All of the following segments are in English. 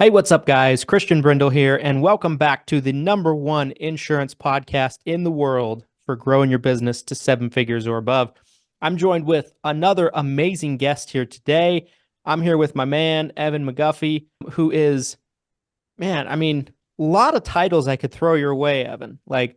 Hey, what's up, guys? Christian Brindle here, and welcome back to the number one insurance podcast in the world for growing your business to seven figures or above. I'm joined with another amazing guest here today. I'm here with my man, Evan MacGuffie, who is, a lot of titles I could throw your way, Evan, like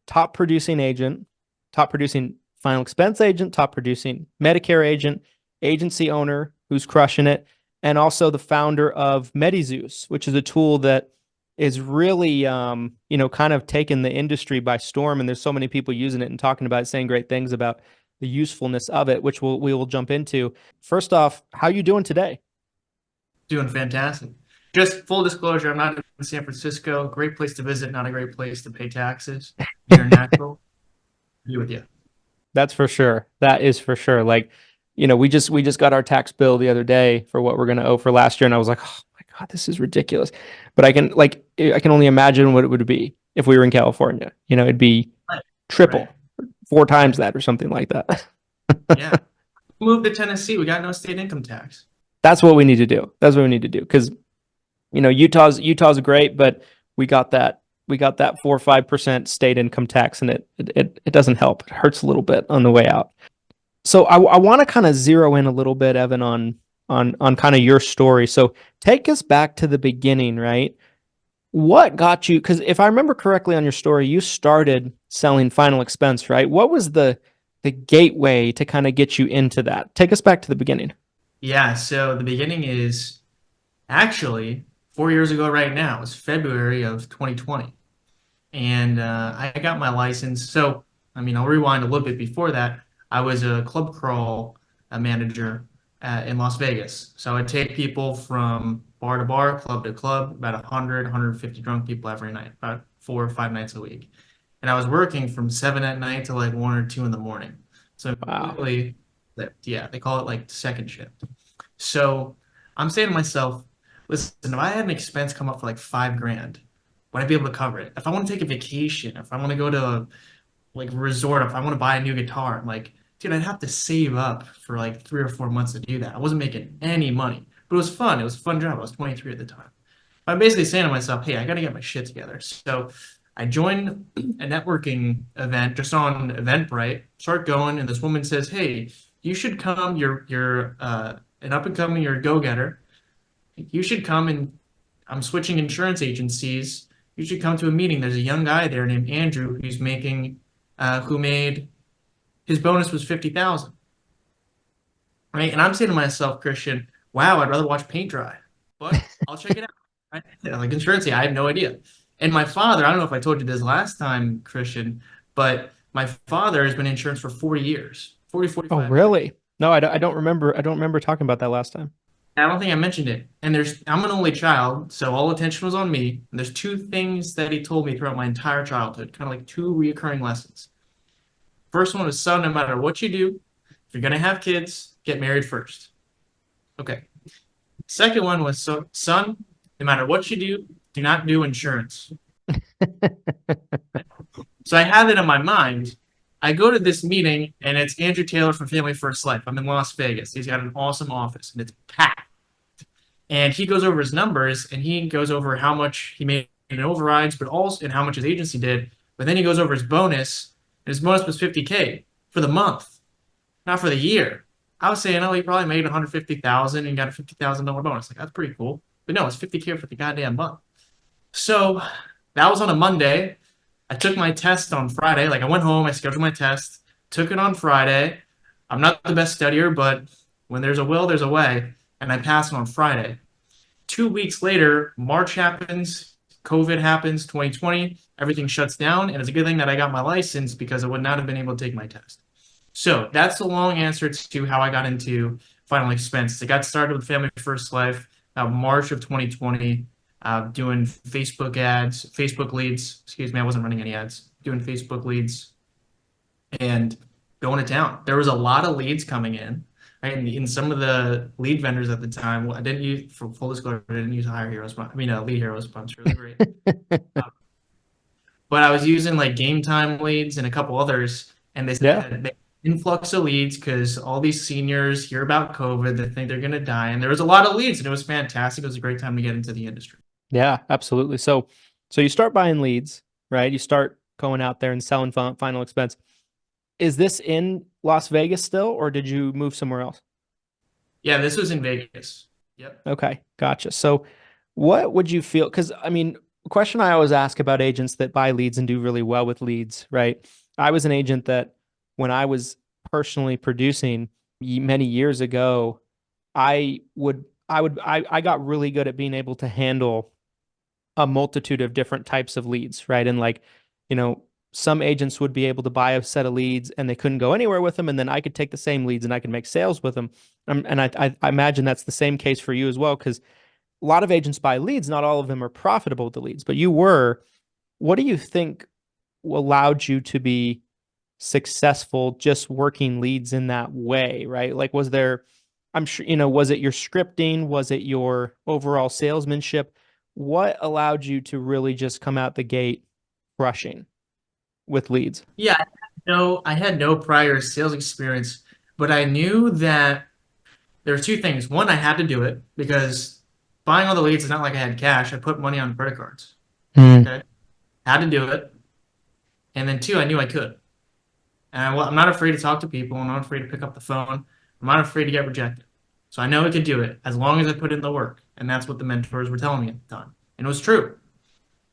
top producing agent, top producing final expense agent, top producing Medicare agent, agency owner who's crushing it, and also the founder of Medus, which is a tool that is really, kind of taken the industry by storm. And there's so many people using it and talking about it, saying great things about the usefulness of it, which we will jump into. First off, how you doing today? Doing fantastic. Just full disclosure, I'm not in San Francisco. Great place to visit, not a great place to pay taxes. You're natural. Be with you. That's for sure. That is for sure. Like, we just got our tax bill the other day for what we're going to owe for last year, and I was like, oh my God, this is ridiculous. But I can only imagine what it would be if we were in California. It'd be Right. triple, Right. four Right. times that or something like that. Yeah. Move to Tennessee. We got no state income tax. That's what we need to do. That's what we need to do. Because, Utah's great, but we got that 4 or 5% state income tax, and it doesn't help. It hurts a little bit on the way out. So I want to kind of zero in a little bit, Evan, on kind of your story. So take us back to the beginning, right? What got you? Because if I remember correctly on your story, you started selling final expense, right? What was the gateway to kind of get you into that? Take us back to the beginning. Yeah. So the beginning is actually 4 years ago right now. It was February of 2020. And I got my license. So, I'll rewind a little bit before that. I was a club crawl manager in Las Vegas. So I'd take people from bar to bar, club to club, about 100, 150 drunk people every night, about 4 or 5 nights a week. And I was working from 7 at night to like 1 or 2 in the morning. So Wow. completely, yeah, they call it like second shift. So I'm saying to myself, listen, if I had an expense come up for like 5 grand, would I be able to cover it? If I want to take a vacation, if I want to go to like a resort, if I want to buy a new guitar, I'm like, dude, I'd have to save up for like 3 or 4 months to do that. I wasn't making any money, but it was fun. It was a fun job. I was 23 at the time. I'm basically saying to myself, hey, I got to get my shit together. So I joined a networking event just on Eventbrite, start going, and this woman says, hey, you should come. You're an up and coming, you're a go-getter. You should come, and I'm switching insurance agencies. You should come to a meeting. There's a young guy there named Andrew who made his bonus was 50,000, right? And I'm saying to myself, Christian, wow, I'd rather watch paint dry, but I'll check it out. Right? Like insurance, I have no idea. And my father, I don't know if I told you this last time, Christian, but my father has been in insurance for 40 years, 40, Oh, 45 years. really? No, I don't remember. I don't remember talking about that last time. I don't think I mentioned it. And I'm an only child, so all attention was on me. And there's two things that he told me throughout my entire childhood, kind of like two reoccurring lessons. First one was, son, no matter what you do, if you're gonna have kids, get married first. Okay. Second one was, so, son, no matter what you do not do insurance. So I have it in my mind. I go to this meeting, and it's Andrew Taylor from Family First Life. I'm in Las Vegas. He's got an awesome office, and it's packed. And he goes over his numbers, and he goes over how much he made in overrides, but also and how much his agency did. But then he goes over his bonus, and his bonus was 50K for the month, not for the year. I was saying, oh, he probably made 150,000 and got a $50,000 bonus. Like, that's pretty cool. But no, it's 50K for the goddamn month. So that was on a Monday. I took my test on Friday. Like, I went home, I scheduled my test, took it on Friday. I'm not the best studier, but when there's a will, there's a way. And I passed it on Friday. 2 weeks later, March happens, COVID happens, 2020, everything shuts down. And it's a good thing that I got my license because I would not have been able to take my test. So that's the long answer to how I got into final expense. I got started with Family First Life March of 2020, doing Facebook leads. Excuse me, I wasn't running any ads. Doing Facebook leads and going to town. There was a lot of leads coming in. Right? And in some of the lead vendors at the time, I didn't use, for full disclosure, I didn't use a Lead Hero sponsor. It was great. But I was using like Game Time leads and a couple others, and they Yeah. said influx of leads because all these seniors hear about COVID, they think they're going to die. And there was a lot of leads and it was fantastic. It was a great time to get into the industry. Yeah, absolutely. So you start buying leads, right? You start going out there and selling final expense. Is this in Las Vegas still, or did you move somewhere else? Yeah, this was in Vegas. Yep. Okay, gotcha. So what would you feel? Because I mean, a question I always ask about agents that buy leads and do really well with leads, right? I was an agent that when I was personally producing many years ago, I got really good at being able to handle a multitude of different types of leads, right? And like, you know, some agents would be able to buy a set of leads and they couldn't go anywhere with them. And then I could take the same leads and I could make sales with them. And I imagine that's the same case for you as well, because a lot of agents buy leads. Not all of them are profitable with the leads, but you were. What do you think allowed you to be successful just working leads in that way, right? Like, was there, I'm sure, was it your scripting? Was it your overall salesmanship? What allowed you to really just come out the gate crushing with leads? Yeah, I had no prior sales experience, but I knew that there were two things. One, I had to do it because buying all the leads is not like I had cash. I put money on credit cards. Mm. Okay. Had to do it. And then two, I knew I could. And I'm not afraid to talk to people. I'm not afraid to pick up the phone. I'm not afraid to get rejected. So I know I could do it as long as I put in the work. And that's what the mentors were telling me at the time. And it was true.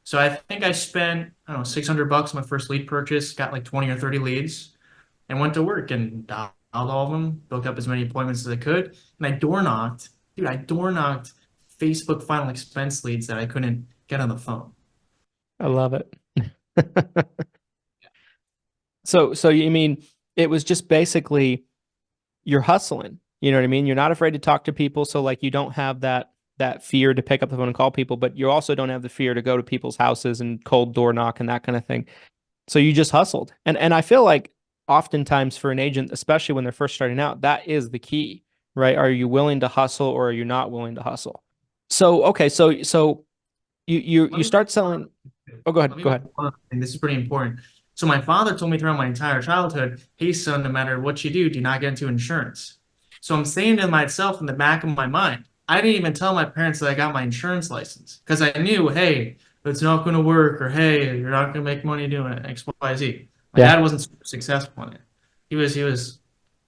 So I think I spent, I don't know, $600 on my first lead purchase, got like 20 or 30 leads, and went to work and dialed all of them, built up as many appointments as I could. And I door knocked Facebook final expense leads that I couldn't get on the phone. I love it. So you mean it was just basically you're hustling. You know what I mean? You're not afraid to talk to people. So like you don't have that fear to pick up the phone and call people, but you also don't have the fear to go to people's houses and cold door knock and that kind of thing. So you just hustled. And I feel like oftentimes for an agent, especially when they're first starting out, that is the key, right? Are you willing to hustle or are you not willing to hustle? So okay, so you start selling. Oh, go ahead. Go ahead. And this is pretty important. So my father told me throughout my entire childhood, hey son, no matter what you do not get into insurance. So I'm saying to myself in the back of my mind, I didn't even tell my parents that I got my insurance license because I knew, hey, it's not going to work, or hey, you're not going to make money doing it, X, Y, Z. My dad wasn't super successful in it.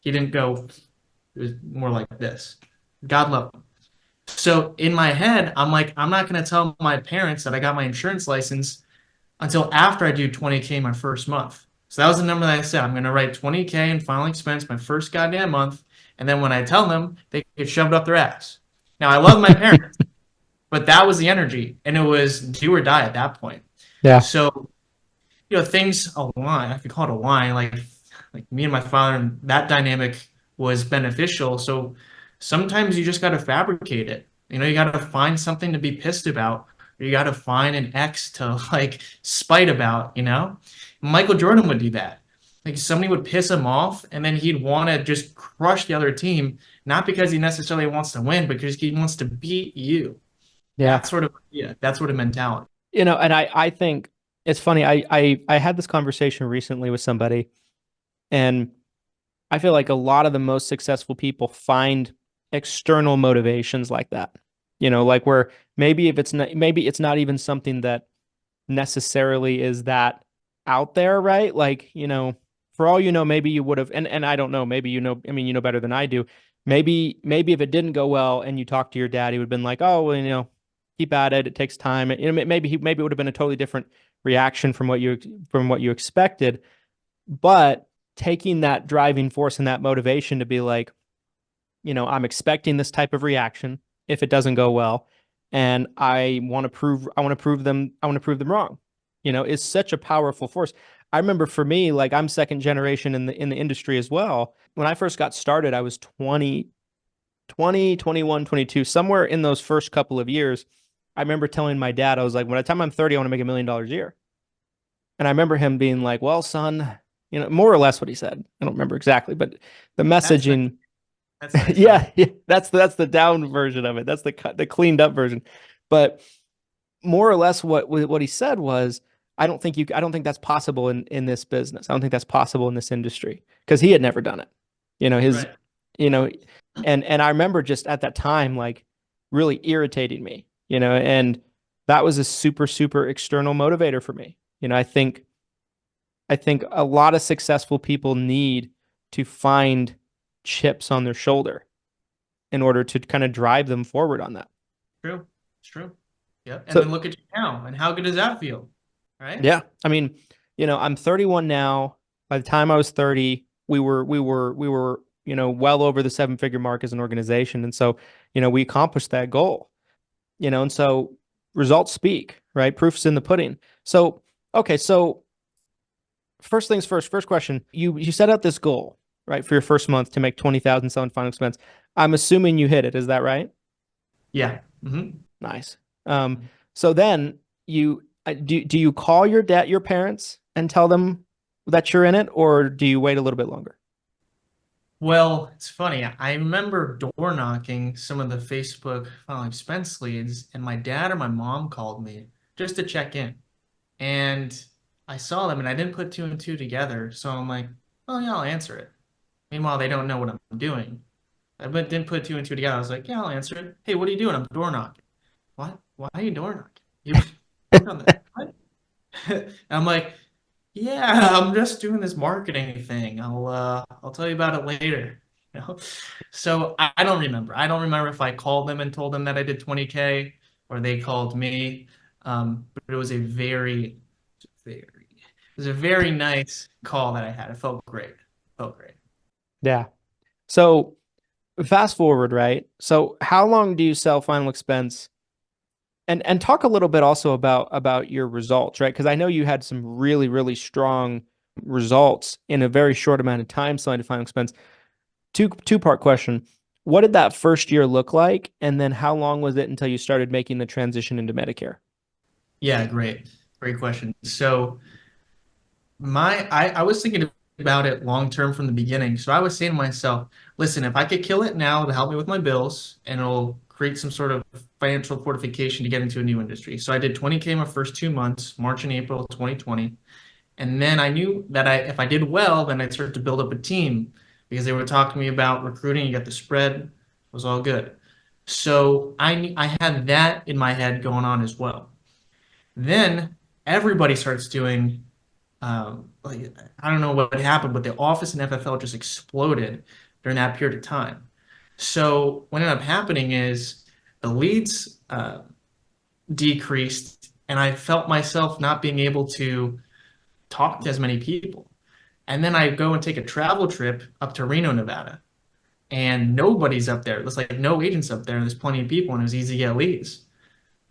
He didn't go, it was more like this. God love him. So in my head, I'm like, I'm not going to tell my parents that I got my insurance license until after I do 20K my first month. So that was the number that I said. I'm going to write 20K in final expense my first goddamn month. And then when I tell them, they get shoved up their ass. Now, I love my parents, but that was the energy. And it was do or die at that point. Yeah. So, things align. I could call it a line. Like me and my father, and that dynamic was beneficial. So sometimes you just got to fabricate it. You got to find something to be pissed about. Or you got to find an ex to spite about, Michael Jordan would do that. Like somebody would piss him off and then he'd want to just crush the other team, not because he necessarily wants to win, but because he wants to beat you. Yeah. That's sort of mentality. And I think it's funny. I had this conversation recently with somebody, and I feel like a lot of the most successful people find external motivations like that. Like where maybe it's not even something that necessarily is that out there, right? Like, for all maybe you would have, and I don't know, maybe better than I do. Maybe if it didn't go well and you talked to your dad, he would have been like, oh, well, keep at it. It takes time. Maybe it would have been a totally different reaction from what you expected. But taking that driving force and that motivation to be like, I'm expecting this type of reaction if it doesn't go well, and I want to prove them wrong, is such a powerful force. I remember for me, like I'm second generation in the industry as well. When I first got started, I was 20, 21, 22, somewhere in those first couple of years. I remember telling my dad, I was like, by the time I'm 30, I want to make $1 million a year. And I remember him being like, well, son, more or less what he said. I don't remember exactly, but the messaging. Yeah, that's the down version of it. That's the cleaned up version. But more or less what he said was, I don't think that's possible in this business. I don't think that's possible in this industry because he had never done it. You know, his, Right. you know, and I remember just at that time, like really irritating me, and that was a super, super external motivator for me. I think a lot of successful people need to find chips on their shoulder in order to kind of drive them forward on that. True. It's true. Yep. And So, then look at you now, and how good does that feel? Right? yeah, I mean, I'm 31 now. By the time I was 30, we were, well over the seven-figure mark as an organization. And so, we accomplished that goal, and so results speak, right? Proof's in the pudding. So, okay, so first things first, first question. You set out this goal, right, for your first month to make 20,000 selling final expense. I'm assuming you hit it. Is that right? Yeah. Hmm. Nice. So then do you call your parents and tell them that you're in it, or do you wait a little bit longer? Well, it's funny. I remember door knocking some of the Facebook final expense leads, and my dad or my mom called me just to check in. And I saw them and I didn't put two and two together. So I'm like, oh, yeah, I'll answer it. Meanwhile, they don't know what I'm doing. Didn't put two and two together. I was like, yeah, I'll answer it. Hey, what are you doing? I'm door knocking. What? Why are you door knocking? You work on the what? And I'm like, yeah, I'm just doing this marketing thing. I'll tell you about it later. You know? So I don't remember. I don't remember if I called them and told them that I did 20K or they called me. But it was a very nice call that I had. It felt great. Felt great. Yeah. So fast forward, right? So how long do you sell final expense? And talk a little bit also about your results, right? Because I know you had some really, really strong results in a very short amount of time selling to final expense. Two-part question. What did that first year look like? And then how long was it until you started making the transition into Medicare? Yeah, great. Great question. So I was thinking about it long term from the beginning. So I was saying to myself, listen, if I could kill it now, it'll help me with my bills and it'll create some sort of financial fortification to get into a new industry. So I did 20K my first 2 months, March and April 2020. And then I knew that if I did well, then I'd start to build up a team because they would talk to me about recruiting. You got the spread, it was all good. So I had that in my head going on as well. Then everybody starts doing like I don't know what happened, but the office and FFL just exploded during that period of time. So what ended up happening is the leads decreased, and I felt myself not being able to talk to as many people. And then I go and take a travel trip up to Reno, Nevada, and nobody's up there. There's like no agents up there. There's plenty of people, and it was easy to get leads.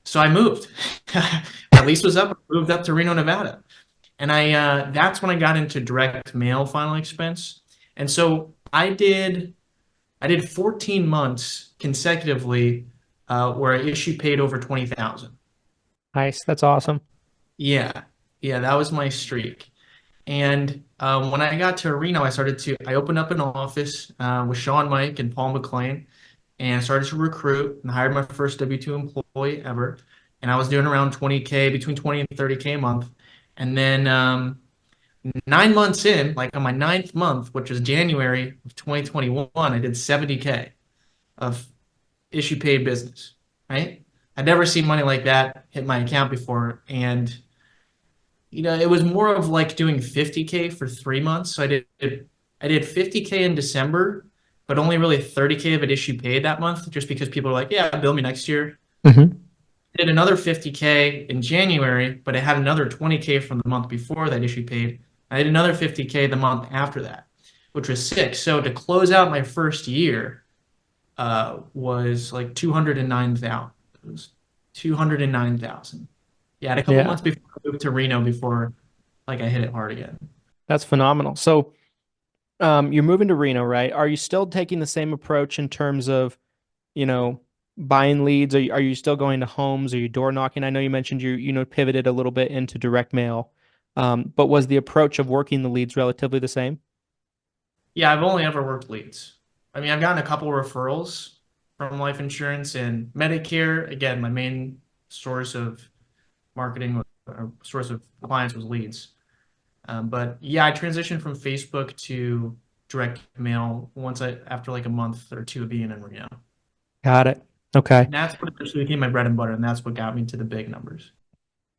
So I moved. My lease was up. I moved up to Reno, Nevada. And that's when I got into direct mail final expense. And so I did 14 months consecutively where I issue paid over 20,000. Nice. That's awesome. Yeah. Yeah, that was my streak. And when I got to Reno, I opened up an office with Sean Mike and Paul McLean and started to recruit and hired my first W-2 employee ever. And I was doing around 20K, between 20 and 30K a month. And then 9 months in, like on my ninth month, which was January of 2021, I did 70K of issue paid business, right? I'd never seen money like that hit my account before. And, it was more of like doing 50K for 3 months. So I did 50K in December, but only really 30K of it issue paid that month, just because people are like, yeah, bill me next year. Mm-hmm. Did another 50K in January, but I had another 20K from the month before that issue paid. I had another 50K the month after that, which was sick. So to close out my first year was like 209,000. It was 209,000. Yeah, I had a couple Yeah, months before I moved to Reno before like I hit it hard again. that's phenomenal. So, you're moving to Reno, right? Are you still taking the same approach in terms of, you know, buying leads? Are you still going to homes? Are you door knocking? I know you mentioned you pivoted a little bit into direct mail. But was the approach of working the leads relatively the same? Yeah, I've only ever worked leads. I mean, I've gotten a couple referrals from life insurance and Medicare. Again, my main source of marketing source of clients was leads. But yeah, I transitioned from Facebook to direct mail after like a month or two of being in Reno. Got it. Okay. And that's what actually became my bread and butter, and that's what got me to the big numbers.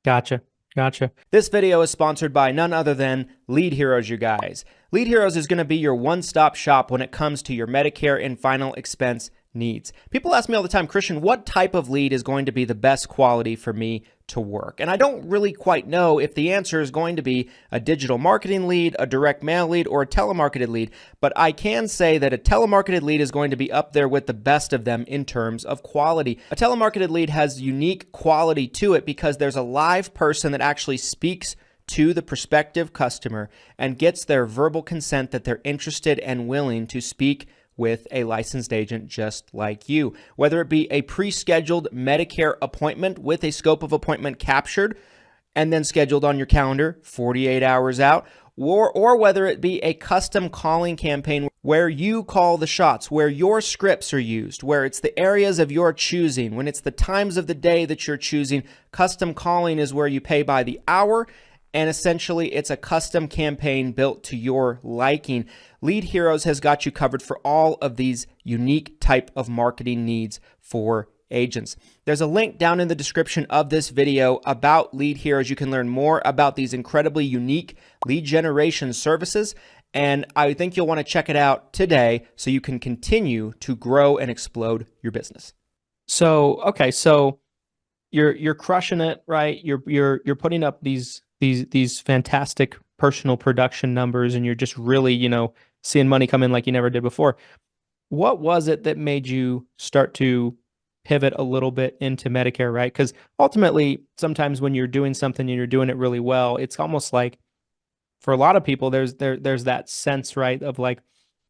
Gotcha. Gotcha. This video is sponsored by none other than Lead Heroes, you guys. Lead Heroes is going to be your one-stop shop when it comes to your Medicare and final expense needs. People ask me all the time, Christian, what type of lead is going to be the best quality for me to work? And I don't really quite know if the answer is going to be a digital marketing lead, a direct mail lead, or a telemarketed lead, but I can say that a telemarketed lead is going to be up there with the best of them in terms of quality. A telemarketed lead has unique quality to it because there's a live person that actually speaks to the prospective customer and gets their verbal consent that they're interested and willing to speak with a licensed agent just like you. Whether it be a pre-scheduled Medicare appointment with a scope of appointment captured and then scheduled on your calendar 48 hours out, or whether it be a custom calling campaign where you call the shots, where your scripts are used, where it's the areas of your choosing, when it's the times of the day that you're choosing. Custom calling is where you pay by the hour, and essentially it's a custom campaign built to your liking. Lead Heroes has got you covered for all of these unique type of marketing needs for agents. There's a link down in the description of this video about Lead Heroes. You can learn more about these incredibly unique lead generation services, and I think you'll want to check it out today so you can continue to grow and explode your business. So, okay, so you're crushing it, right? You're putting up these fantastic personal production numbers, and you're just really, seeing money come in like you never did before. What was it that made you start to pivot a little bit into Medicare, right? Because ultimately, sometimes when you're doing something and you're doing it really well, it's almost like, for a lot of people, there's that sense, right, of like,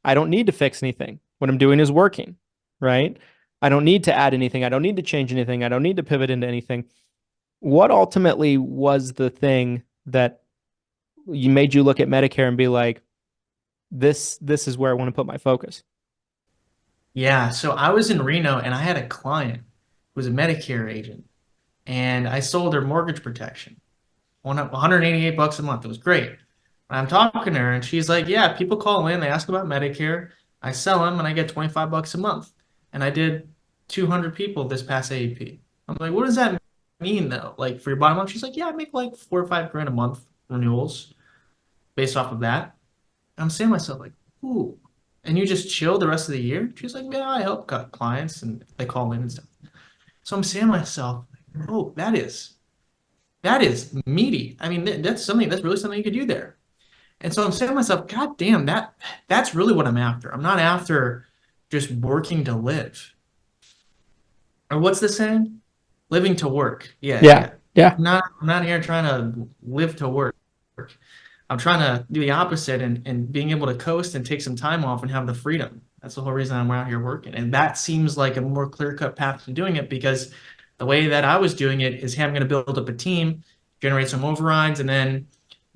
I don't need to fix anything. What I'm doing is working, right? I don't need to add anything. I don't need to change anything. I don't need to pivot into anything. What ultimately was the thing that you made you look at Medicare and be like, this is where I want to put my focus? Yeah, so I was in Reno and I had a client who was a Medicare agent, and I sold her mortgage protection, $188 a month. It was great. And I'm talking to her and she's like, yeah, people call in, they ask about Medicare, I sell them and I get $25 a month. And I did 200 people this past AEP. I'm like, what does that mean though? Like for your bottom line? She's like, yeah, I make like $4 or $5 grand a month renewals based off of that. I'm saying to myself, like, ooh, and you just chill the rest of the year? She's like, yeah, I help clients and they call in and stuff. So I'm saying to myself, oh, that is meaty. I mean, that's really something you could do there. And so I'm saying to myself, God damn, that's really what I'm after. I'm not after just working to live. Or what's the saying? Living to work. Yeah. I'm not here trying to live to work. I'm trying to do the opposite and being able to coast and take some time off and have the freedom. That's the whole reason I'm out here working. And that seems like a more clear-cut path to doing it, because the way that I was doing it is, hey, I'm going to build up a team, generate some overrides, and then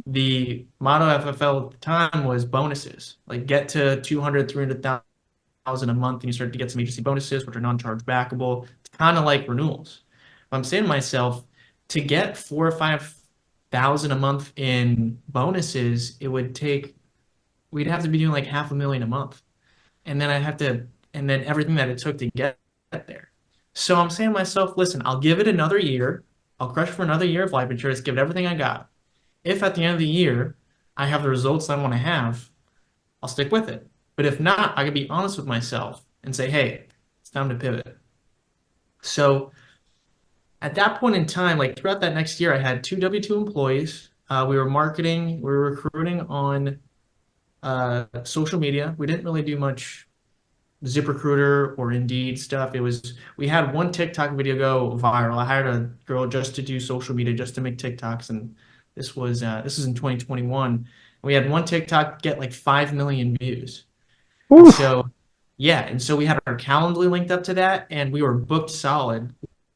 the motto FFL at the time was bonuses. Like get to 200, 300,000 a month, and you start to get some agency bonuses, which are non-charge backable. It's kind of like renewals. I'm saying to myself, to get 4,000 or 5,000 a month in bonuses, we'd have to be doing like $500,000 a month. And then and then everything that it took to get there. So I'm saying to myself, listen, I'll give it another year. I'll crush for another year of life insurance, give it everything I got. If at the end of the year, I have the results I want to have, I'll stick with it. But if not, I can be honest with myself and say, hey, it's time to pivot. So at that point in time, like throughout that next year, I had 2 W-2 employees. We were recruiting on social media. We didn't really do much ZipRecruiter or Indeed stuff. We had one TikTok video go viral. I hired a girl just to do social media, just to make TikToks, and this was in 2021. We had one TikTok get like 5 million views. So yeah, and so we had our Calendly linked up to that, and we were booked solid.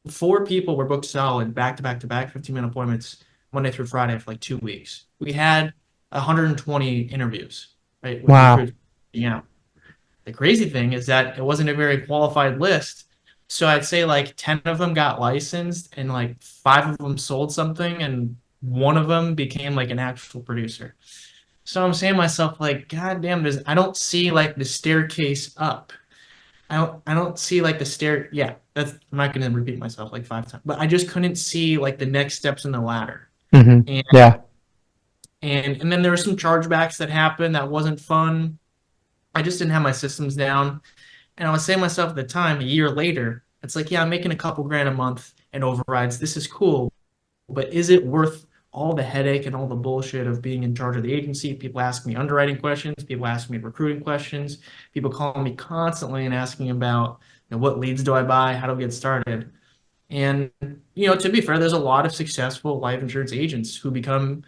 4 people were booked solid back to back to back, 15-minute appointments Monday through Friday for like 2 weeks. We had 120 interviews, right? Wow. Yeah. The crazy thing is that it wasn't a very qualified list, So I'd say like 10 of them got licensed and like 5 of them sold something and one of them became like an actual producer. So I'm saying to myself, like, God damn, I don't see like the staircase up. I don't see like the stair. Yeah, I'm not gonna repeat myself like 5 times, but I just couldn't see like the next steps in the ladder. And Yeah. and then there were some chargebacks that happened that wasn't fun. I just didn't have my systems down. And I was saying to myself at the time, a year later, it's like, yeah, I'm making a couple grand a month in overrides. This is cool, but is it worth all the headache and all the bullshit of being in charge of the agency? People ask me underwriting questions, people ask me recruiting questions, people call me constantly and asking about, what leads do I buy, how do I get started? And to be fair, there's a lot of successful life insurance agents who become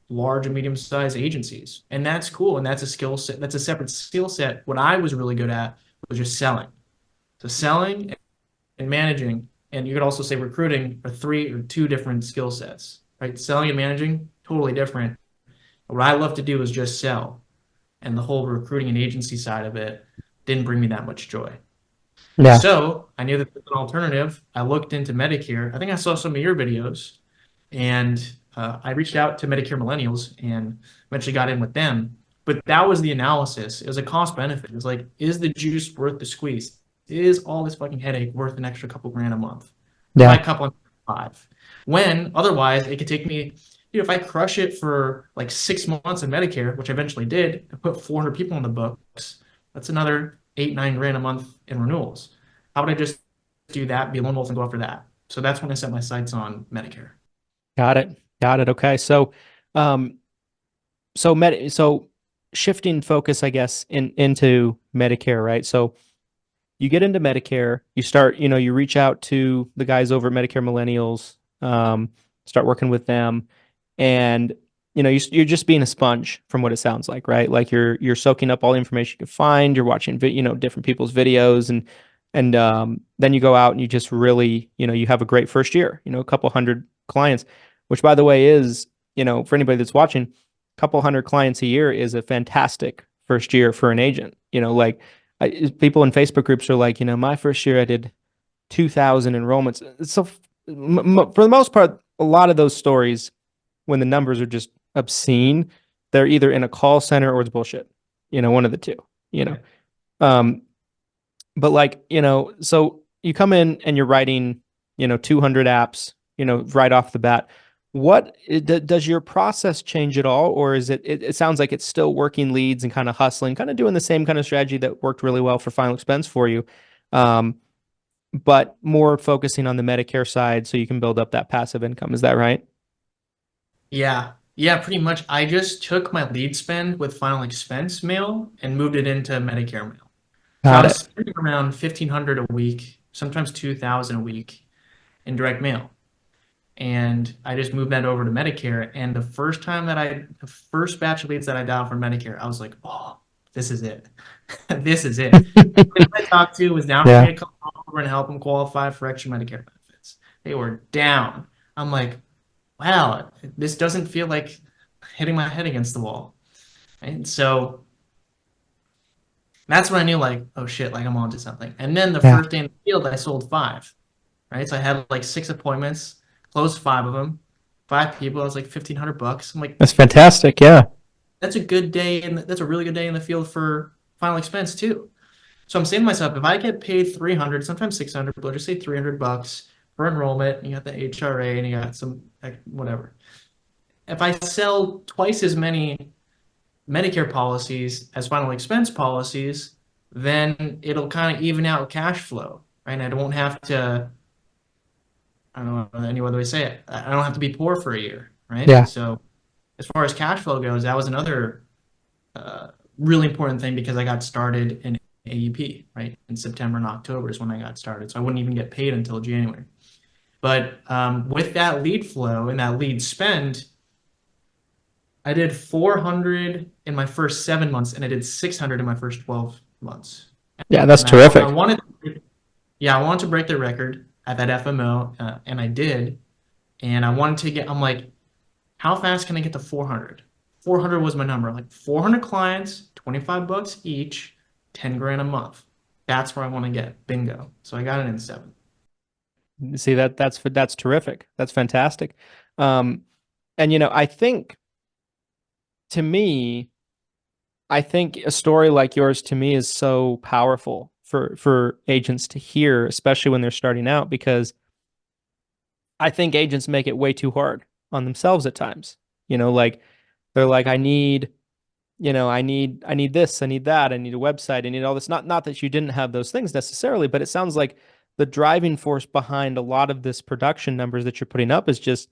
large and medium-sized agencies, and that's cool. And that's a skill set. That's a separate skill set. What I was really good at was just selling. So selling and managing, and you could also say recruiting, are 2 different skill sets, right? Selling and managing, totally different. What I love to do is just sell, and the whole recruiting and agency side of it didn't bring me that much joy. Yeah. So I knew that there's an alternative. I looked into Medicare. I think I saw some of your videos, and I reached out to Medicare Millennials and eventually got in with them. But that was the analysis. It was a cost benefit. It was like, is the juice worth the squeeze? Is all this fucking headache worth an extra couple grand a month? Yeah. By a couple, 5. When otherwise it could take me, if I crush it for like 6 months in Medicare, which I eventually did, I put 400 people on the books. That's another 8-9 grand a month in renewals. How would I just do that, be a lone wolf, and go after that? So that's when I set my sights on Medicare. Got it. Okay. So, so shifting focus, I guess, into Medicare, right? So you get into Medicare, you start, you reach out to the guys over at Medicare Millennials, start working with them, and you're just being a sponge from what it sounds like, right? Like you're soaking up all the information you can find, you're watching different people's videos, and then you go out and you just really, you have a great first year, a couple hundred clients, which, by the way, is, for anybody that's watching, a couple hundred clients a year is a fantastic first year for an agent. People in Facebook groups are like, my first year I did 2,000 enrollments. So for the most part, a lot of those stories, when the numbers are just obscene, they're either in a call center or it's bullshit. One of the two. But like, so you come in and you're writing, 200 apps, right off the bat. Does your process change at all, or is it sounds like it's still working leads and kind of hustling, kind of doing the same kind of strategy that worked really well for final expense for you, but more focusing on the Medicare side so you can build up that passive income. Is that right? Yeah, pretty much. I just took my lead spend with final expense mail and moved it into Medicare mail. So I Got was it. spending around 1,500 a week, sometimes 2,000 a week in direct mail. And I just moved that over to Medicare. And the first batch of leads that I dialed for Medicare, I was like, oh, this is it. This is it. Everybody I talked to was down for me to come over and help them qualify for extra Medicare benefits. They were down. I'm like, wow, this doesn't feel like hitting my head against the wall. And so that's when I knew, like, oh shit, like I'm onto something. And then the first day in the field, I sold 5, right? So I had like 6 appointments, closed 5 of them, 5 people. I was like $1,500. I'm like, That's fantastic. Yeah. that's a good day, and that's a really good day in the field for final expense too. So I'm saying to myself, if I get paid 300, sometimes 600, but just say $300 per enrollment, and you got the HRA and you got some whatever. If I sell twice as many Medicare policies as final expense policies, then it'll kind of even out cash flow, right? And I won't have to, I don't know any other way to say it. I don't have to be poor for a year, right? Yeah. So as far as cash flow goes, that was another really important thing because I got started in AEP, right? In September and October is when I got started. So I wouldn't even get paid until January. But with that lead flow and that lead spend, I did 400 in my first 7 months, and I did 600 in my first 12 months. Yeah, that's terrific. I wanted to break the record at that FMO, and I did. And I wanted to get, I'm like, how fast can I get to 400? 400 was my number. Like 400 clients, $25 each, 10 grand a month. That's where I want to get. Bingo. So I got it in 7. See, that's terrific. That's fantastic. Um, and I think, to me, I think a story like yours to me is so powerful for agents to hear, especially when they're starting out, because I think agents make it way too hard on themselves at times. Like they're like, I need this, I need that, I need a website, I need all this. Not that you didn't have those things necessarily, but it sounds like the driving force behind a lot of this production numbers that you're putting up is just,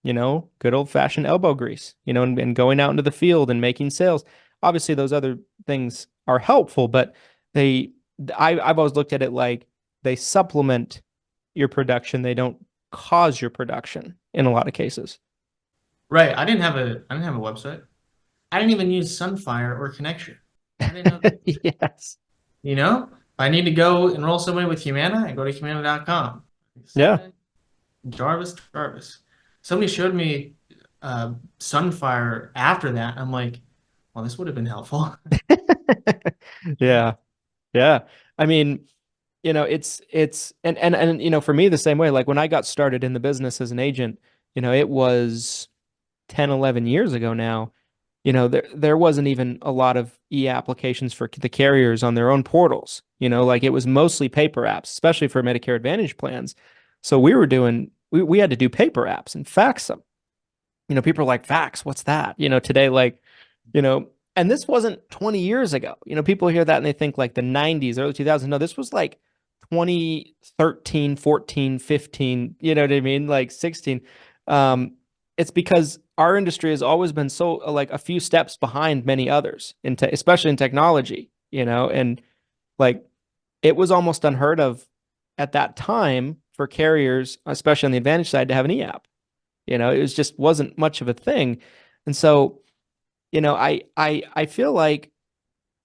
good old fashioned elbow grease, and going out into the field and making sales. Obviously, those other things are helpful, but I've always looked at it like they supplement your production. They don't cause your production in a lot of cases. Right. I didn't have a website. I didn't even use Sunfire or Connection. I didn't know. Yes. You know, if I need to go enroll somebody with Humana, I go to Humana.com. Yeah. Jarvis. Somebody showed me Sunfire after that. I'm like, well, this would have been helpful. Yeah. Yeah. I mean, it's and for me the same way. Like when I got started in the business as an agent, it was 10, 11 years ago now. There wasn't even a lot of e-applications for the carriers on their own portals. Like it was mostly paper apps, especially for Medicare Advantage plans. So we had to do paper apps and fax them. People are like, fax, what's that? Today, like, and this wasn't 20 years ago. People hear that and they think like the 90s, early 2000s. No, this was like 2013, 14, 15, you know what I mean? Like 16. It's because our industry has always been so like a few steps behind many others, especially in technology, and like it was almost unheard of at that time for carriers, especially on the Advantage side, to have an e-app. It was just wasn't much of a thing. And so, I feel like,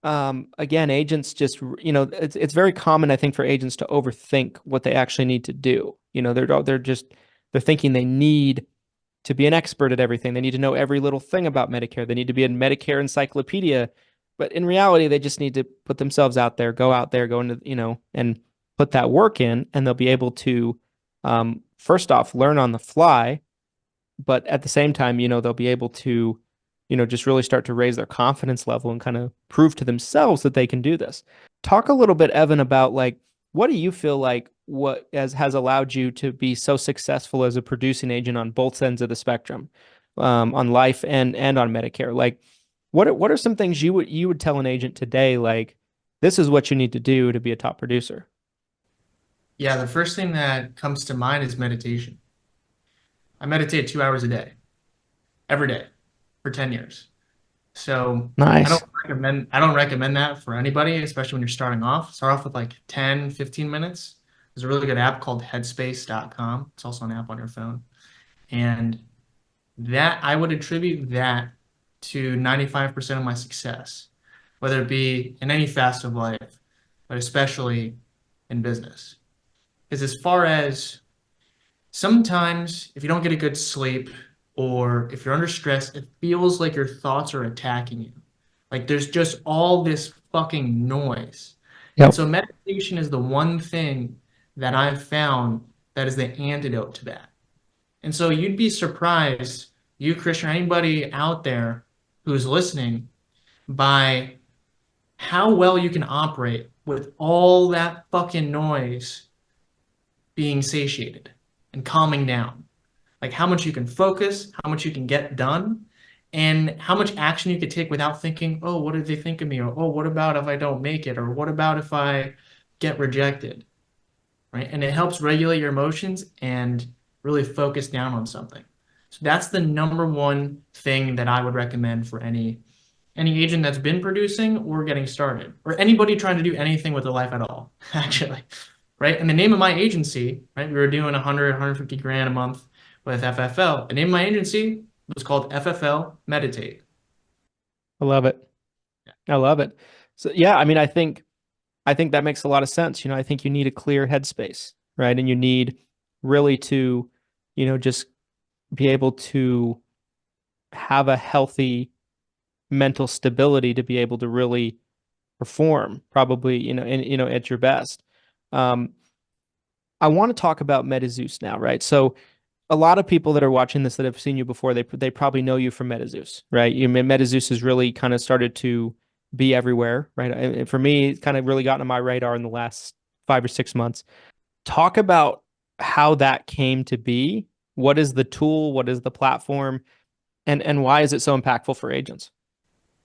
again, agents just, it's very common, I think, for agents to overthink what they actually need to do. They're thinking they need to be an expert at everything. They need to know every little thing about Medicare. They need to be a Medicare encyclopedia. But in reality, they just need to put themselves out there, go into, and put that work in, and they'll be able to, first off, learn on the fly. But at the same time, they'll be able to, just really start to raise their confidence level and kind of prove to themselves that they can do this. Talk a little bit, Evan, about like, what do you feel like has allowed you to be so successful as a producing agent on both ends of the spectrum, on life and on Medicare? Like, what are some things you would tell an agent today, like, this is what you need to do to be a top producer? Yeah, the first thing that comes to mind is meditation. I meditate 2 hours a day, every day, for 10 years. So Nice. I don't recommend that for anybody, especially when you're starting off. Start off with like 10, 15 minutes. There's a really good app called headspace.com. It's also an app on your phone. And that I would attribute that to 95% of my success, whether it be in any facet of life, but especially in business. Because as far as sometimes if you don't get a good sleep or if you're under stress, it feels like your thoughts are attacking you. Like there's just all this fucking noise. And Yep. so meditation is the one thing that I've found that is the antidote to that. And so you'd be surprised, you, Christian, or anybody out there who's listening, by how well you can operate with all that fucking noise being satiated and calming down. Like how much you can focus, how much you can get done, and how much action you could take without thinking, oh, what do they think of me? Or, oh, what about if I don't make it? Or what about if I get rejected? Right? And it helps regulate your emotions and really focus down on something. So that's the number one thing that I would recommend for any agent that's been producing or getting started, or anybody trying to do anything with their life at all, actually. Right? And the name of my agency, right? We were doing 100, 150 grand a month with FFL. The name of my agency was called FFL Meditate. I love it. I love it. So yeah, I mean, I think that makes a lot of sense. I think you need a clear headspace, right? And you need really to, just be able to have a healthy mental stability to be able to really perform probably, at your best. Um, I want to talk about Medus now, right? So a lot of people that are watching this that have seen you before, they probably know you from Medus, right? Medus has really kind of started to be everywhere, right? And for me, it's kind of really gotten on my radar in the last 5 or 6 months. Talk about how that came to be. What is the tool? What is the platform? And why is it so impactful for agents?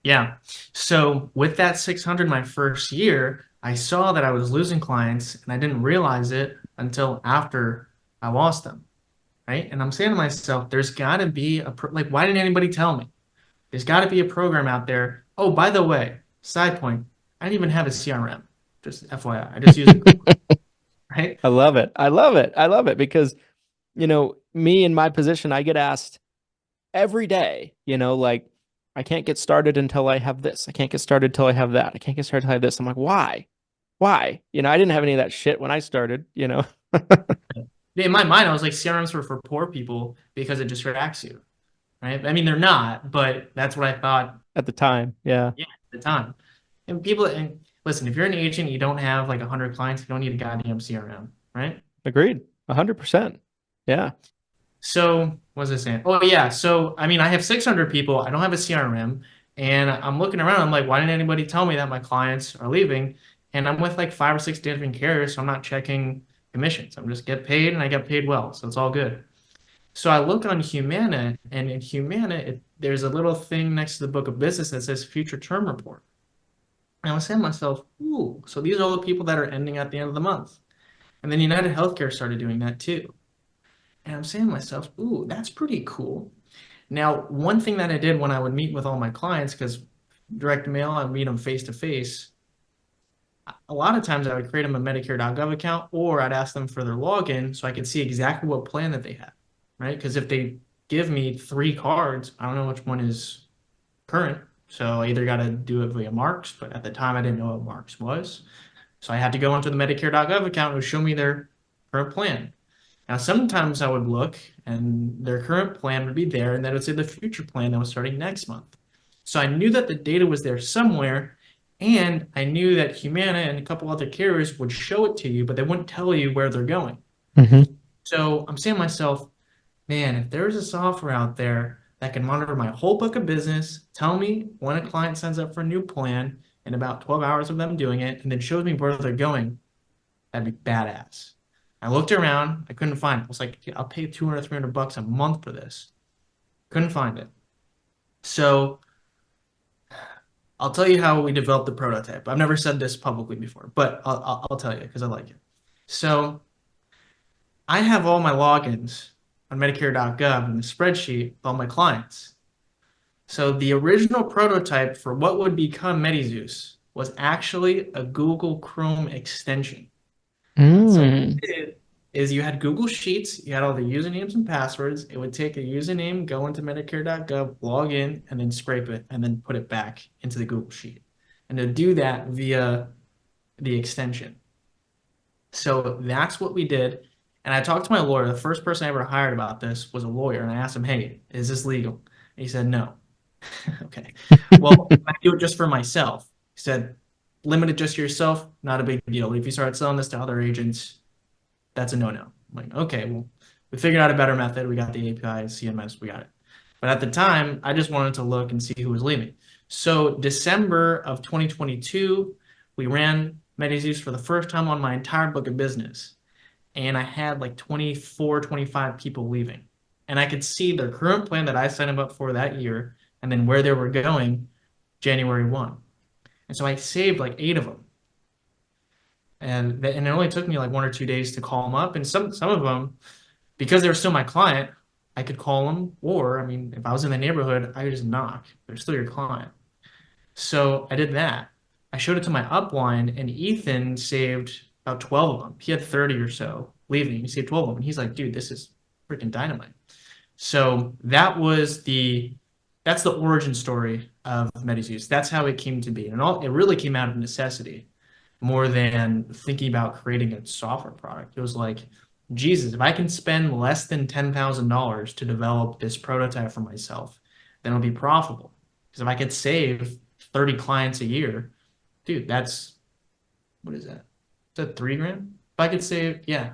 Yeah. So with that 600 my first year, I saw that I was losing clients and I didn't realize it until after I lost them. Right. And I'm saying to myself, there's got to be like, why didn't anybody tell me? There's got to be a program out there. Oh, by the way, side point, I didn't even have a CRM. Just FYI, I just use it. Right. I love it. I love it. I love it because, me in my position, I get asked every day, like, I can't get started until I have this. I can't get started until I have that. I can't get started until I have this. I'm like, why? Why? I didn't have any of that shit when I started. In my mind, I was like, CRMs were for poor people because it distracts you. Right. I mean, they're not, but that's what I thought At the time. Yeah. at the time. And listen, if you're an agent, you don't have like 100 clients, you don't need a goddamn CRM, right? Agreed. 100%. Yeah. So what was I saying? Oh yeah. So I mean, I have 600 people. I don't have a CRM, and I'm looking around. I'm like, why didn't anybody tell me that my clients are leaving? And I'm with like 5 or 6 different carriers, so I'm not checking commissions. I'm just get paid, and I get paid well, so it's all good. So I look on Humana, and in Humana, there's a little thing next to the book of business that says future term report. And I was saying to myself, ooh, so these are all the people that are ending at the end of the month. And then United Healthcare started doing that too. And I'm saying to myself, ooh, that's pretty cool. Now, one thing that I did when I would meet with all my clients, because direct mail, I meet them face to face, a lot of times I would create them a Medicare.gov account, or I'd ask them for their login so I could see exactly what plan that they have, right? Because if they give me 3 cards, I don't know which one is current. So I either got to do it via Marks, but at the time I didn't know what Marks was. So I had to go onto the Medicare.gov account and show me their current plan. Now, sometimes I would look and their current plan would be there, and then it would say the future plan that was starting next month. So I knew that the data was there somewhere, and I knew that Humana and a couple other carriers would show it to you, but they wouldn't tell you where they're going. Mm-hmm. So I'm saying to myself, man, if there's a software out there that can monitor my whole book of business, tell me when a client signs up for a new plan in about 12 hours of them doing it, and then shows me where they're going, that'd be badass. I looked around, I couldn't find it. I was like, I'll pay 200, $300 a month for this. Couldn't find it. So I'll tell you how we developed the prototype. I've never said this publicly before, but I'll tell you because I like it. So I have all my logins on Medicare.gov in the spreadsheet with all my clients. So the original prototype for what would become Medus was actually a Google Chrome extension. So what it did is you had Google Sheets, you had all the usernames and passwords. It would take a username, go into Medicare.gov, log in, and then scrape it, and then put it back into the Google Sheet. And to do that via the extension. So that's what we did. And I talked to my lawyer. The first person I ever hired about this was a lawyer. And I asked him, hey, is this legal? And he said, no. Okay. Well, I do it just for myself. He said, limit it just to yourself, not a big deal. If you start selling this to other agents, that's a no-no. I'm like, okay, well, we figured out a better method. We got the API, CMS, we got it. But at the time, I just wanted to look and see who was leaving. So December of 2022, we ran Medus for the first time on my entire book of business. And I had like 24, 25 people leaving. And I could see their current plan that I signed them up for that year, and then where they were going January 1. And so I saved like 8 of them. And it only took me like 1 or 2 days to call them up. And some of them, because they were still my client, I could call them. Or, I mean, if I was in the neighborhood, I could just knock. They're still your client. So I did that. I showed it to my upline, and Ethan saved about 12 of them. He had 30 or so leaving. He saved 12 of them. And he's like, dude, this is freaking dynamite. So that's the origin story of Medus. That's how it came to be. And it really came out of necessity more than thinking about creating a software product. It was like, Jesus, if I can spend less than $10,000 to develop this prototype for myself, then it'll be profitable. Because if I could save 30 clients a year, dude, that's what is that? Is that 3 grand? If I could save, yeah,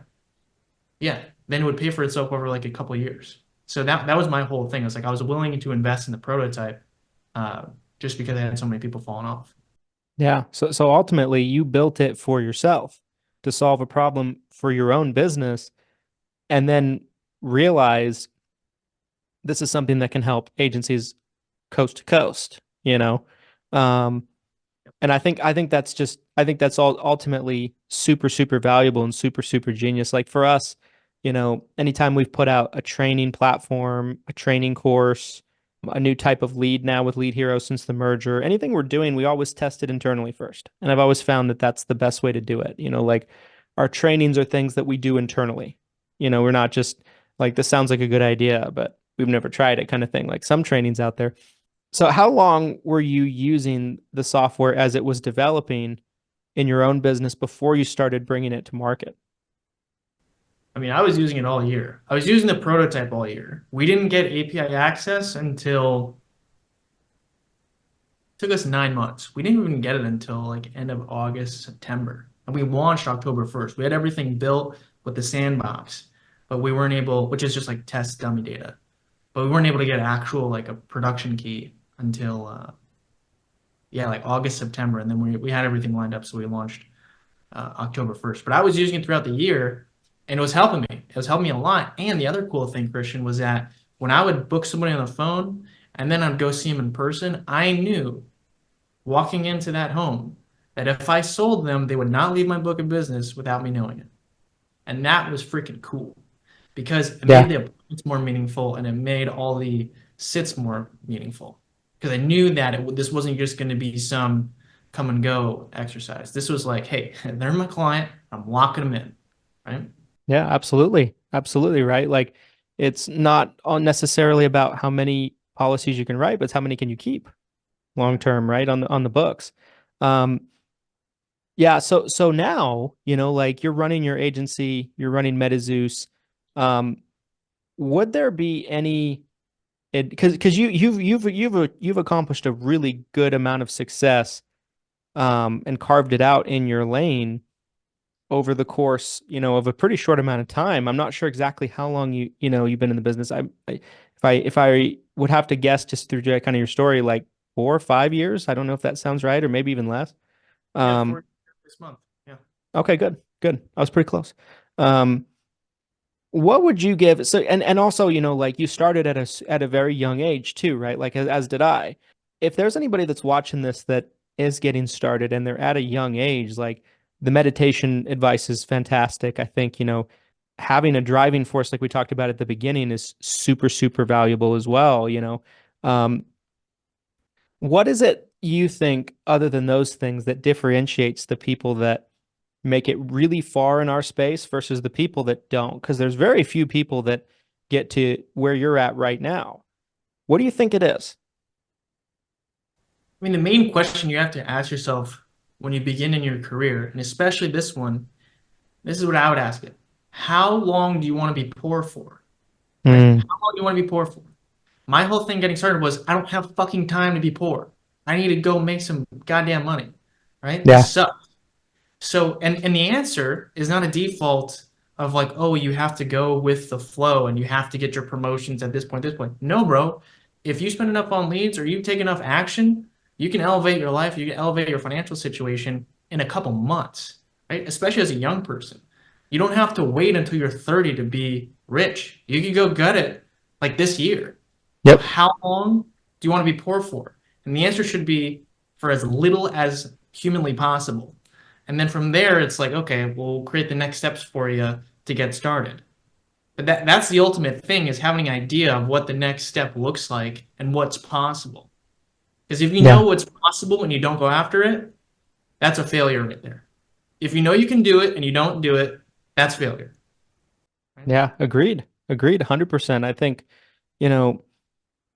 then it would pay for itself over like a couple of years. So that was my whole thing. It's like I was willing to invest in the prototype, uh, just because I had so many people falling off. Yeah. So ultimately you built it for yourself to solve a problem for your own business and then realize this is something that can help agencies coast to coast, you know? Um, and I think that's all ultimately super, super valuable and super, super genius. Like for us, anytime we've put out a training platform, a training course, a new type of lead now with Lead Hero since the merger, anything we're doing, we always test it internally first. And I've always found that that's the best way to do it. Like our trainings are things that we do internally. We're not just like, this sounds like a good idea, but we've never tried it kind of thing, like some trainings out there. So how long were you using the software as it was developing in your own business before you started bringing it to market? I mean, I was using it all year. I was using the prototype all year. We didn't get API access until it took us 9 months. We didn't even get it until like end of August, September. And we launched October 1st. We had everything built with the sandbox, but we weren't able, which is just like test dummy data. But we weren't able to get actual like a production key until yeah, like August, September, and then we had everything lined up, so we launched October 1st. But I was using it throughout the year, and it was helping me. It was helping me a lot. And the other cool thing, Christian, was that when I would book somebody on the phone and then I'd go see them in person, I knew walking into that home that if I sold them, they would not leave my book of business without me knowing it. And that was freaking cool because it made Yeah. the appointments more meaningful and it made all the sits more meaningful because I knew that this wasn't just going to be some come and go exercise. This was like, hey, they're my client. I'm locking them in, right? Yeah, absolutely. Absolutely, right? Like it's not necessarily about how many policies you can write, but it's how many can you keep long term, right? On the books. Um, yeah, so now, like you're running your agency, you're running Medus. Um, would there be any because you've accomplished a really good amount of success and carved it out in your lane over the course, of a pretty short amount of time. I'm not sure exactly how long you've been in the business. If I would have to guess just through kind of your story, like 4 or 5 years. I don't know if that sounds right, or maybe even less. Yeah, Um, for this month. Yeah. okay, good, good. I was pretty close. Um, what would you give? So, and also, like you started at a very young age too, right? Like as did I. If there's anybody that's watching this that is getting started and they're at a young age, like the meditation advice is fantastic. I think, having a driving force like we talked about at the beginning is super, super valuable as well. Um, what is it you think, other than those things, that differentiates the people that make it really far in our space versus the people that don't? Because there's very few people that get to where you're at right now. What do you think it is? I mean, the main question you have to ask yourself when you begin in your career, and especially this one, this is what I would ask it. How long do you want to be poor for? Right? Mm, How long do you want to be poor for? My whole thing getting started was I don't have fucking time to be poor. I need to go make some goddamn money. Right? This yeah. sucks. So, and the answer is not a default of like, oh, you have to go with the flow and you have to get your promotions at this point. No, bro. If you spend enough on leads or you take enough action, you can elevate your life, you can elevate your financial situation in a couple months, right? Especially as a young person. You don't have to wait until you're 30 to be rich. You can go gut it like this year. So Yep. how long do you want to be poor for? And the answer should be for as little as humanly possible. And then from there, it's like, okay, we'll create the next steps for you to get started. But that's the ultimate thing is having an idea of what the next step looks like and what's possible. Because if you Yeah. know what's possible and you don't go after it, that's a failure right there. If you know you can do it and you don't do it, that's failure. Right? Yeah. Agreed. Agreed. 100%. I think, you know,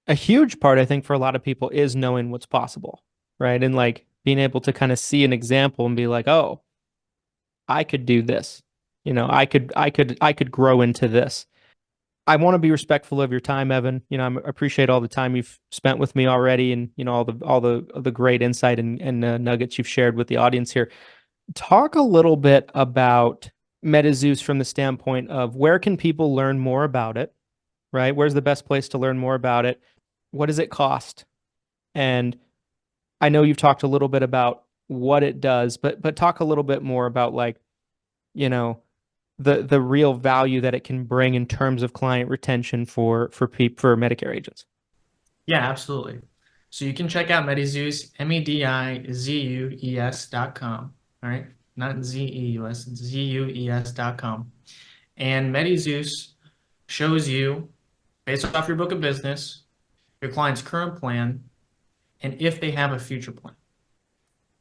a huge part, I think, for a lot of people is knowing what's possible, right? And like being able to kind of see an example and be like, oh, I could do this. I could grow into this. I want to be respectful of your time, Evan. I appreciate all the time you've spent with me already, and all the great insight and nuggets you've shared with the audience here. Talk a little bit about MetaZeus from the standpoint of where can people learn more about it, right? Where's the best place to learn more about it? What does it cost? And I know you've talked a little bit about what it does, but talk a little bit more about you know, the real value that it can bring in terms of client retention for Medicare agents. Yeah, absolutely. So you can check out MediZeus, MEDIZUES.com. All right, not ZEUS, it's ZUES.com. And MediZeus shows you, based off your book of business, your client's current plan, and if they have a future plan.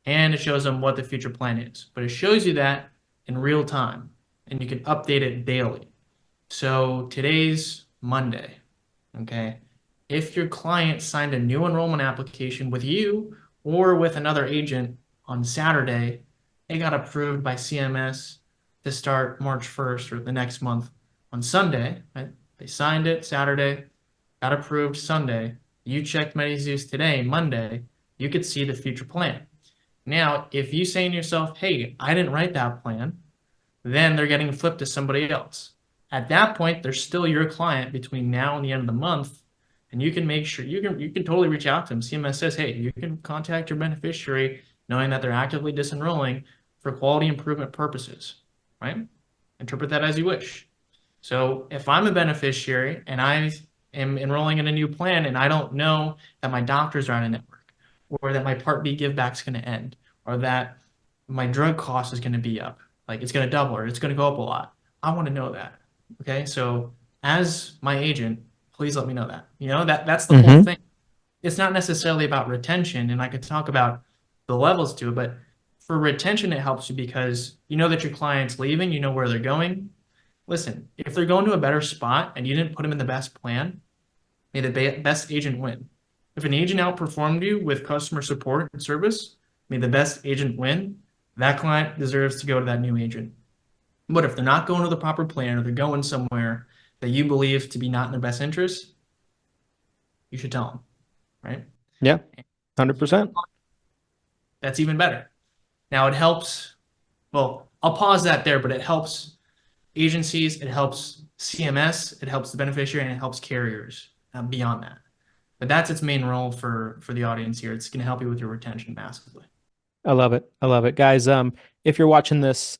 And it shows them what the future plan is. But it shows you that in real time, and you can update it daily. So today's Monday, okay? If your client signed a new enrollment application with you or with another agent on Saturday, it got approved by CMS to start March 1st or the next month on Sunday, right? They signed it Saturday, got approved Sunday. You checked MediZeus today, Monday, you could see the future plan. Now, if you say to yourself, hey, I didn't write that plan, then they're getting flipped to somebody else. At that point, they're still your client between now and the end of the month, and you can make sure you can totally reach out to them. CMS says, hey, you can contact your beneficiary knowing that they're actively disenrolling for quality improvement purposes, right? Interpret that as you wish. So if I'm a beneficiary and I am enrolling in a new plan and I don't know that my doctors are on a network, or that my Part B giveback is going to end, or that my drug cost is going to be up, like it's going to double or it's going to go up a lot, I want to know that. Okay, so as my agent, please let me know that. That's the whole thing. It's not necessarily about retention, and I could talk about the levels to it, but for retention, it helps you because you know that your client's leaving, you know where they're going. Listen, if they're going to a better spot and you didn't put them in the best plan, may the best agent win. If an agent outperformed you with customer support and service, may the best agent win. That client deserves to go to that new agent. But if they're not going to the proper plan or they're going somewhere that you believe to be not in their best interest, you should tell them, right? Yeah, 100%. That's even better. Now it helps, well, I'll pause that there, but it helps agencies, it helps CMS, it helps the beneficiary, and it helps carriers beyond that. But that's its main role for the audience here. It's going to help you with your retention massively. I love it. I love it. Guys, if you're watching this,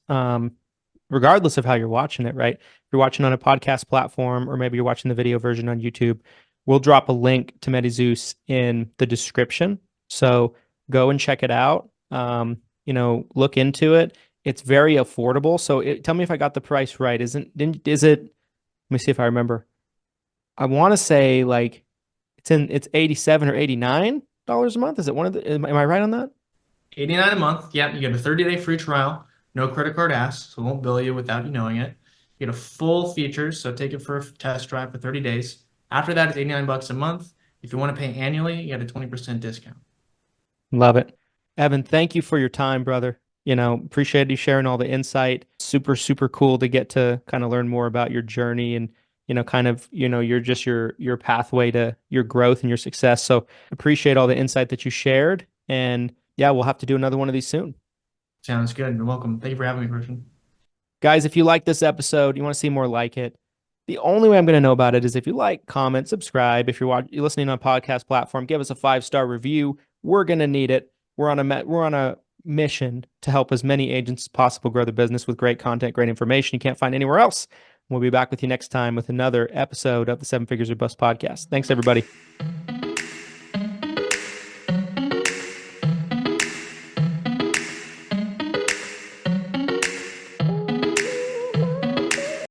regardless of how you're watching it, right? If you're watching on a podcast platform or maybe you're watching the video version on YouTube, we'll drop a link to MediZeus in the description. So go and check it out. Look into it. It's very affordable. So tell me if I got the price right. Is it, let me see if I remember. I want to say like it's $87 or $89 a month. Is it am I right on that? $89 a month. Yep. You get a 30-day free trial. No credit card asked, so it won't bill you without you knowing it. You get a full features, so take it for a test drive for 30 days. After that, it's $89 a month. If you want to pay annually, you get a 20% discount. Love it. Evan, thank you for your time, brother. Appreciate you sharing all the insight. Super, super cool to get to kind of learn more about your journey and, your pathway to your growth and your success. So appreciate all the insight that you shared. And yeah, we'll have to do another one of these soon. Sounds good. You're welcome. Thank you for having me, Christian. Guys, if you like this episode, you want to see more like it, the only way I'm going to know about it is if you like, comment, subscribe. If you're listening on a podcast platform, give us a 5-star review. We're going to need it. We're on a mission to help as many agents as possible grow their business with great content, great information you can't find anywhere else. We'll be back with you next time with another episode of the 7 Figures or Bust podcast. Thanks, everybody.